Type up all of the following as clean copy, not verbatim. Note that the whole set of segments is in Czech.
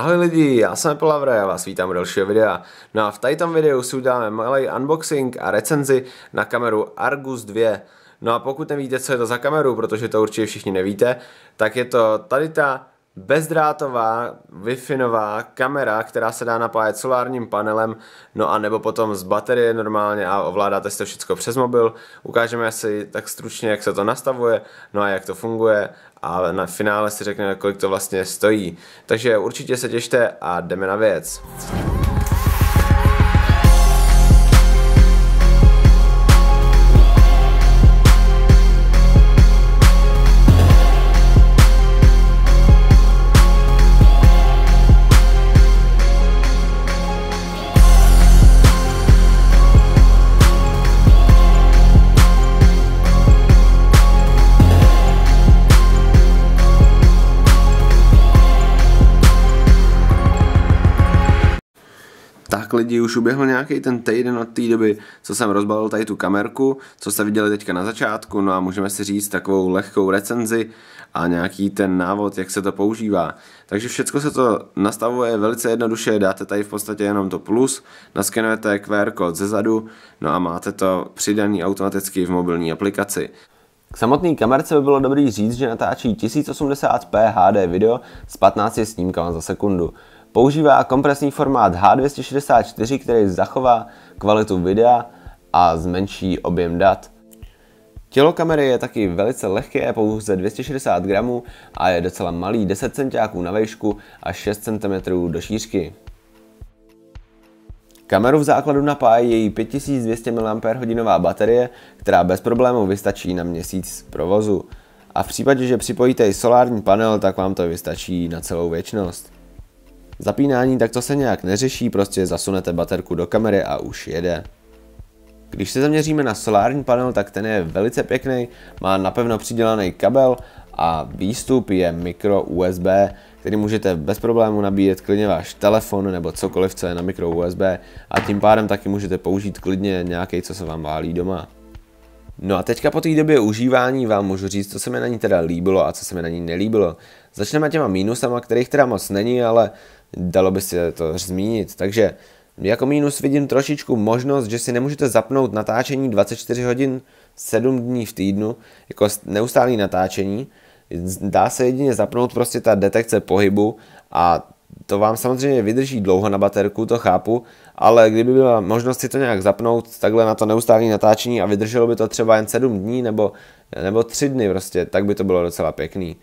Ahoj lidi, já jsem Lavra, já vás vítám u dalšího videa. No a v tomto videu si uděláme malý unboxing a recenzi na kameru Argus 2. No a pokud nevíte, co je to za kameru, protože to určitě všichni nevíte, tak je to tady ta bezdrátová Wi-Fi kamera, která se dá napájet solárním panelem, no a nebo potom z baterie normálně a ovládáte si to všechno přes mobil. Ukážeme si tak stručně, jak se to nastavuje, no a jak to funguje a na finále si řekneme, kolik to vlastně stojí. Takže určitě se těšte a jdeme na věc. Tak lidi, už uběhl nějaký ten týden od té doby, co jsem rozbalil tady tu kamerku, co jste viděli teďka na začátku, no a můžeme si říct takovou lehkou recenzi a nějaký ten návod, jak se to používá. Takže všechno se to nastavuje velice jednoduše, dáte tady v podstatě jenom to plus, naskenujete QR kód zezadu, no a máte to přidaný automaticky v mobilní aplikaci. K samotné kamerce by bylo dobrý říct, že natáčí 1080p HD video s 15 snímkama za sekundu. Používá kompresní formát H264, který zachová kvalitu videa a zmenší objem dat. Tělo kamery je taky velice lehké, pouze 260 gramů a je docela malý, 10 cm na výšku a 6 cm do šířky. Kameru v základu napájí její 5200 mAh baterie, která bez problémů vystačí na měsíc provozu. A v případě, že připojíte i solární panel, tak vám to vystačí na celou věčnost. Zapínání takto se nějak neřeší, prostě zasunete baterku do kamery a už jede. Když se zaměříme na solární panel, tak ten je velice pěkný, má napevno přidělaný kabel a výstup je micro USB, který můžete bez problému nabíjet klidně váš telefon nebo cokoliv, co je na micro USB a tím pádem taky můžete použít klidně nějaký, co se vám válí doma. No a teďka po té době užívání vám můžu říct, co se mi na ní teda líbilo a co se mi na ní nelíbilo. Začneme těma mínusama, kterých teda moc není, ale dalo by se to zmínit. Takže jako mínus vidím trošičku možnost, že si nemůžete zapnout natáčení 24 hodin 7 dní v týdnu, jako neustálý natáčení. Dá se jedině zapnout prostě ta detekce pohybu a to vám samozřejmě vydrží dlouho na baterku, to chápu, ale kdyby byla možnost si to nějak zapnout takhle na to neustálé natáčení a vydrželo by to třeba jen 7 dní nebo 3 dny prostě, tak by to bylo docela pěkný.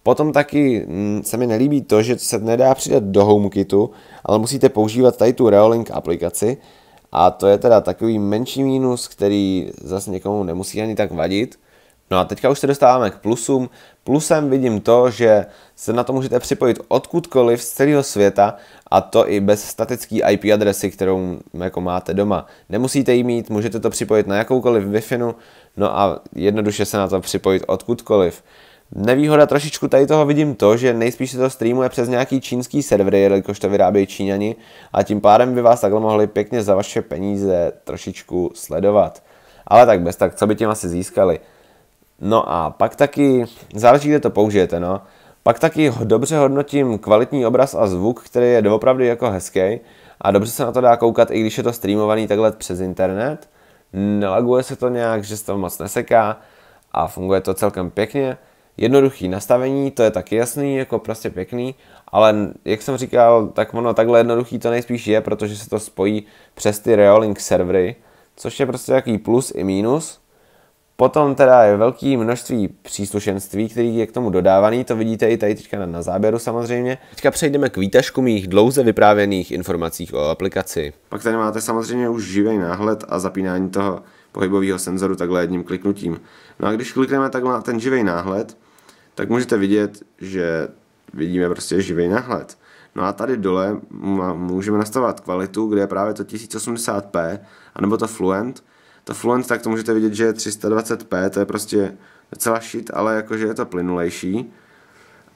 Potom taky se mi nelíbí to, že se nedá přidat do HomeKitu, ale musíte používat tady tu Reolink aplikaci a to je teda takový menší mínus, který zase někomu nemusí ani tak vadit. No a teďka už se dostáváme k plusům. Plusem vidím to, že se na to můžete připojit odkudkoliv z celého světa a to i bez statické IP adresy, kterou jako máte doma. Nemusíte ji mít, můžete to připojit na jakoukoliv Wi-Fi, no a jednoduše se na to připojit odkudkoliv. Nevýhoda trošičku tady toho vidím to, že nejspíš se to streamuje přes nějaký čínský servery, jelikož to vyrábějí Číňani a tím pádem by vás takhle mohli pěkně za vaše peníze trošičku sledovat. Ale tak bez tak, co by tím asi získali? No a pak taky, záleží, kde to použijete, no. Pak taky dobře hodnotím kvalitní obraz a zvuk, který je doopravdy jako hezký a dobře se na to dá koukat, i když je to streamovaný takhle přes internet. Nelaguje se to nějak, že se to moc neseká a funguje to celkem pěkně. Jednoduchý nastavení, to je taky jasný, jako prostě pěkný, ale jak jsem říkal, tak ono takhle jednoduchý to nejspíš je, protože se to spojí přes ty Reolink servery, což je prostě takový plus i mínus. Potom teda je velké množství příslušenství, který je k tomu dodávaný, to vidíte i tady teďka na záběru samozřejmě. Teďka přejdeme k výtažku mých dlouze vyprávěných informacích o aplikaci. Pak tady máte samozřejmě už živý náhled a zapínání toho pohybového senzoru takhle jedním kliknutím. No a když klikneme takhle na ten živý náhled, tak můžete vidět, že vidíme prostě živý náhled. No a tady dole můžeme nastavovat kvalitu, kde je právě to 1080p, anebo to Fluent. To Fluent, tak to můžete vidět, že je 320p, to je prostě docela shit, ale jakože je to plynulejší.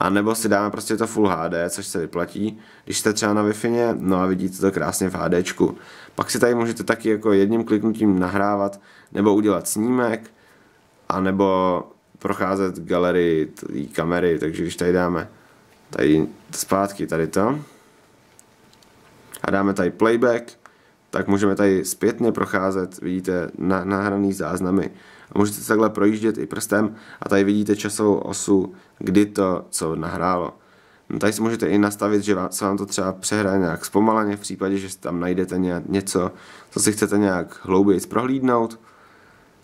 A nebo si dáme prostě to Full HD, což se vyplatí, když jste třeba na Wi-Fi, no a vidíte to krásně v HDčku. Pak si tady můžete taky jako jedním kliknutím nahrávat, nebo udělat snímek, a nebo procházet galerii kamery, takže když tady dáme tady zpátky tady to, a dáme tady playback, tak můžeme tady zpětně procházet, vidíte, nahraný záznamy. A můžete se takhle projíždět i prstem a tady vidíte časovou osu, kdy to co nahrálo. No, tady si můžete i nastavit, že se vám to třeba přehraje nějak zpomaleně v případě, že tam najdete něco, co si chcete nějak hlouběji prohlídnout.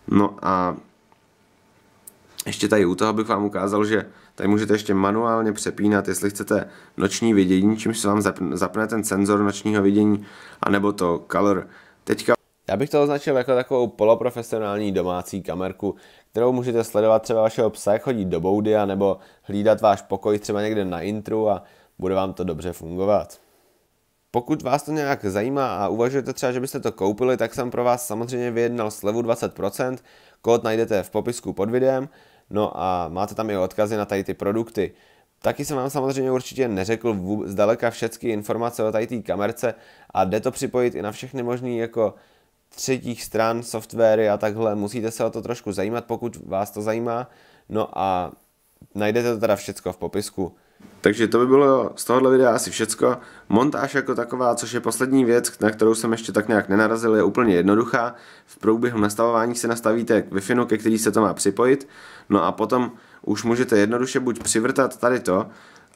No a ještě tady u toho bych vám ukázal, že tady můžete ještě manuálně přepínat, jestli chcete noční vidění, čímž se vám zapne ten senzor nočního vidění, anebo to color. Teďka já bych to označil jako takovou poloprofesionální domácí kamerku, kterou můžete sledovat třeba vašeho psa, jak chodí do boudy, nebo hlídat váš pokoj třeba někde na intru a bude vám to dobře fungovat. Pokud vás to nějak zajímá a uvažujete třeba, že byste to koupili, tak jsem pro vás samozřejmě vyjednal slevu 20%, kód najdete v popisku pod videem, no a máte tam i odkazy na tady ty produkty. Taky jsem vám samozřejmě určitě neřekl zdaleka všechny informace o tady té kamerce a jde to připojit i na všechny možné jako třetích stran, softwary a takhle. Musíte se o to trošku zajímat, pokud vás to zajímá. No a najdete to teda všecko v popisku. Takže to by bylo z tohohle videa asi všecko. Montáž jako taková, což je poslední věc, na kterou jsem ještě tak nějak nenarazil, je úplně jednoduchá. V průběhu nastavování si nastavíte Wi-Fi, ke který se to má připojit. No a potom už můžete jednoduše buď přivrtat tady to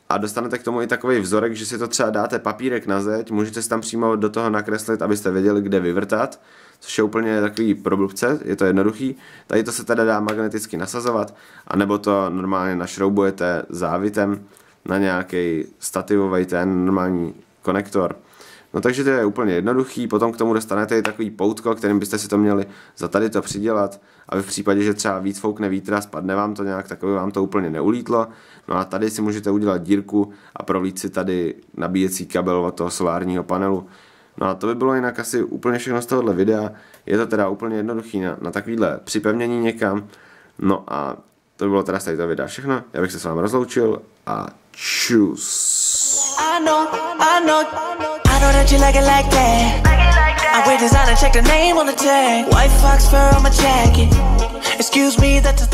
a dostanete k tomu i takový vzorek, že si to třeba dáte papírek na zeď, můžete si tam přímo do toho nakreslit, abyste věděli, kde vyvrtat, což je úplně takový pro blbce, je to jednoduchý. Tady to se teda dá magneticky nasazovat, anebo to normálně našroubujete závitem na nějaký stativový ten normální konektor. No takže to je úplně jednoduchý, potom k tomu dostanete i takový poutko, kterým byste si to měli za tady to přidělat, aby v případě, že třeba víc foukne vítr a spadne vám to nějak, tak vám to úplně neulítlo. No a tady si můžete udělat dírku a prolít si tady nabíjecí kabel od toho solárního panelu. No a to by bylo jinak asi úplně všechno z tohohle videa. Je to teda úplně jednoduchý na takovýhle připevnění někam. No a to by bylo teda z tady videa všechno. Já bych se s vámi rozloučil a čus. I know that you like it like that. I wear designer, check the name on the tag. White fox fur on my jacket. Excuse me, that's a